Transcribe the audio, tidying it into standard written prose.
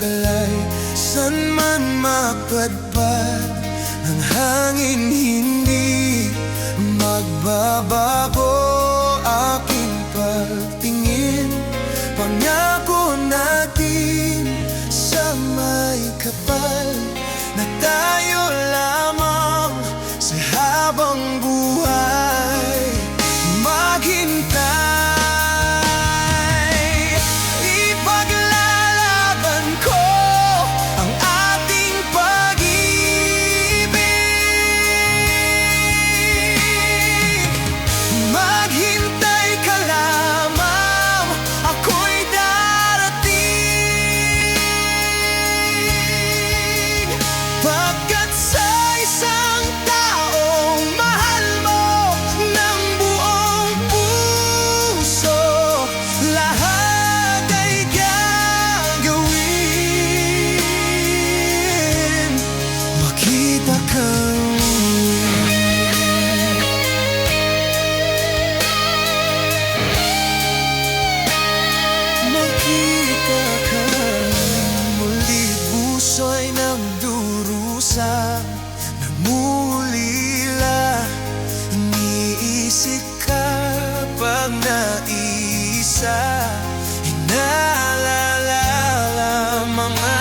magalay. San man mapadpad ang hangin, hindi magbabago aking pagtingin. Pangako natin sa may kapal na tayo lamang sa habang buhay maghintay. Ipaglalaban ko ang ating pag-ibig. Maghintay ka lamang, ako'y darating. Pagkat sa isang taong mahal mo ng buong puso, lahat ay gagawin. Makita kang makita kang muli. Puso'y nagdurusa, nagmulila. Iniisip ka pag naisa, inaalala mga